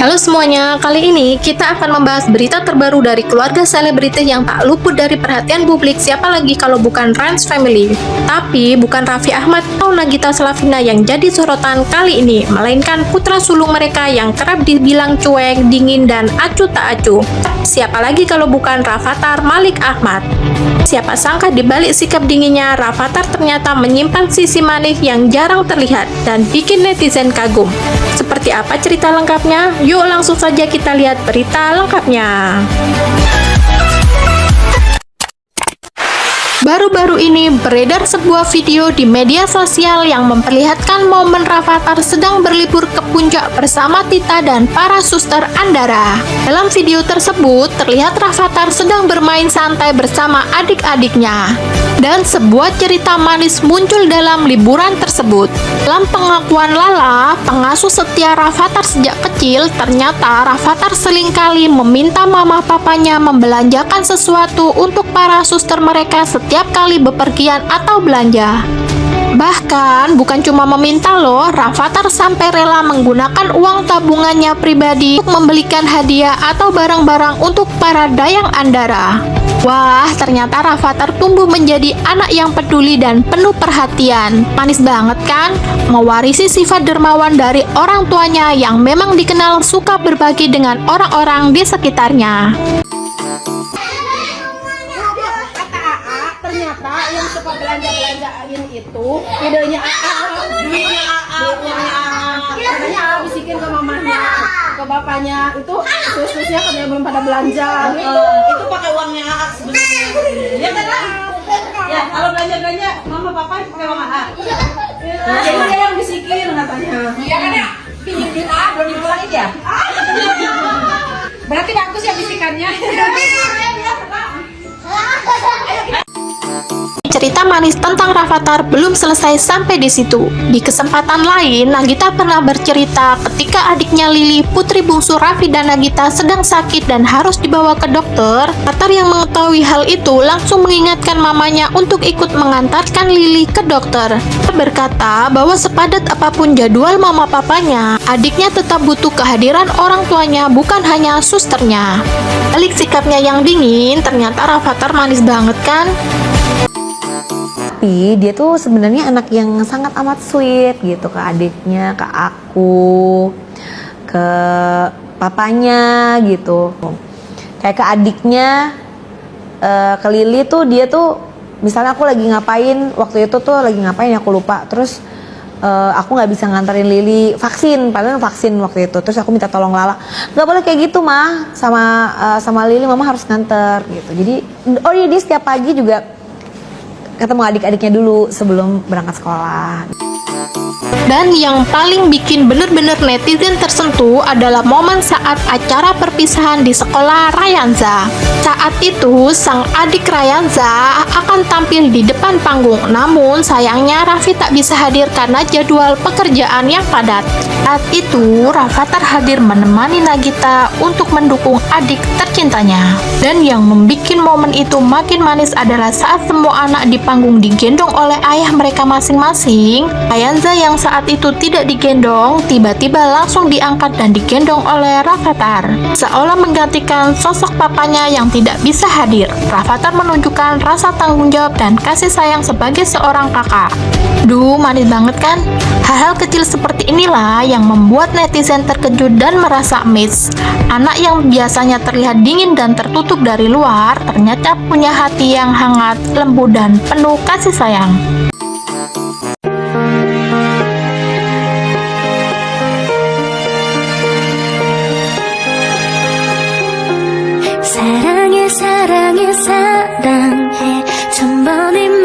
Halo semuanya, kali ini kita akan membahas berita terbaru dari keluarga selebritis yang tak luput dari perhatian publik. Siapa lagi kalau bukan Ranch Family? Tapi bukan Raffi Ahmad atau Nagita Slavina yang jadi sorotan kali ini, melainkan putra sulung mereka yang kerap dibilang cuek, dingin, dan acuh tak acuh. Siapa lagi kalau bukan Rafattar Malik Ahmad? Siapa sangka di balik sikap dinginnya, Rafattar ternyata menyimpan sisi manis yang jarang terlihat dan bikin netizen kagum. Seperti apa cerita lengkapnya? Yuk langsung saja kita lihat berita lengkapnya. Baru-baru ini beredar sebuah video di media sosial yang memperlihatkan momen Rafattar sedang berlibur ke puncak bersama Tita dan para suster Andara. Dalam video tersebut, terlihat Rafattar sedang bermain santai bersama adik-adiknya. Dan sebuah cerita manis muncul dalam liburan tersebut. Dalam pengakuan Lala, pengasuh setia Rafattar sejak kecil, ternyata Rafattar seringkali meminta mama papanya membelanjakan sesuatu untuk para suster mereka setiap kali bepergian atau belanja. Bahkan bukan cuma meminta loh, Rafattar sampai rela menggunakan uang tabungannya pribadi untuk membelikan hadiah atau barang-barang untuk para dayang Andara. Wah, ternyata Rafattar tumbuh menjadi anak yang peduli dan penuh perhatian. Manis banget kan? Mewarisi sifat dermawan dari orang tuanya yang memang dikenal suka berbagi dengan orang-orang di sekitarnya. Ternyata yang suka belanja-belanjain itu idenya duitnya katanya bisikin ke mamanya, ke bapaknya, itu sus-susnya katanya belum pada belanja itu pakai uangnya AA sebenarnya. Ya kan? Ya, kalau belanja-belanja mama papa pakai uang AA. jadi dia yang bisikin katanya. Iya kan ya? Pinjam duit AA belum dipulangin ya? Berarti bagus ya bisikannya. Cerita manis tentang Rafattar belum selesai sampai di situ. Di kesempatan lain, Nagita pernah bercerita ketika adiknya Lily, putri bungsu Raffi dan Nagita, sedang sakit dan harus dibawa ke dokter. Rafattar yang mengetahui hal itu langsung mengingatkan mamanya untuk ikut mengantarkan Lily ke dokter. Dia berkata bahwa sepadat apapun jadwal mama papanya, adiknya tetap butuh kehadiran orang tuanya, bukan hanya susternya. Balik sikapnya yang dingin, ternyata Rafattar manis banget kan? Tapi dia tuh sebenarnya anak yang sangat amat sweet gitu ke adiknya, ke aku, ke papanya gitu. Kayak ke adiknya, ke Lily tuh dia tuh misalnya aku lagi ngapain waktu itu tuh lagi ngapain aku lupa. Terus aku nggak bisa nganterin Lily vaksin, padahal vaksin waktu itu. Terus aku minta tolong Lala, nggak boleh kayak gitu mah, sama Lily mama harus nganter gitu. Jadi oh iya, dia setiap pagi juga ketemu adik-adiknya dulu sebelum berangkat sekolah. Dan yang paling bikin bener-bener netizen tersentuh adalah momen saat acara perpisahan di sekolah Rayanza. Saat itu, sang adik Rayanza akan tampil di depan panggung. Namun, sayangnya Raffi tak bisa hadir karena jadwal pekerjaan yang padat. Saat itu, Rafattar hadir menemani Nagita untuk mendukung adik tercintanya. Dan yang membuat momen itu makin manis adalah saat semua anak di panggung digendong oleh ayah mereka masing-masing. Rayanza yang saat itu tidak digendong, tiba-tiba langsung diangkat dan digendong oleh Rafattar, seolah menggantikan sosok papanya yang tidak bisa hadir. Rafattar menunjukkan rasa tanggung jawab dan kasih sayang sebagai seorang kakak. Duh, manis banget kan? Hal-hal kecil seperti inilah yang membuat netizen terkejut dan merasa miss. Anak yang biasanya terlihat dingin dan tertutup dari luar, ternyata punya hati yang hangat, lembut, dan penuh kasih sayang. 사랑해 사랑해 사랑해 1000번이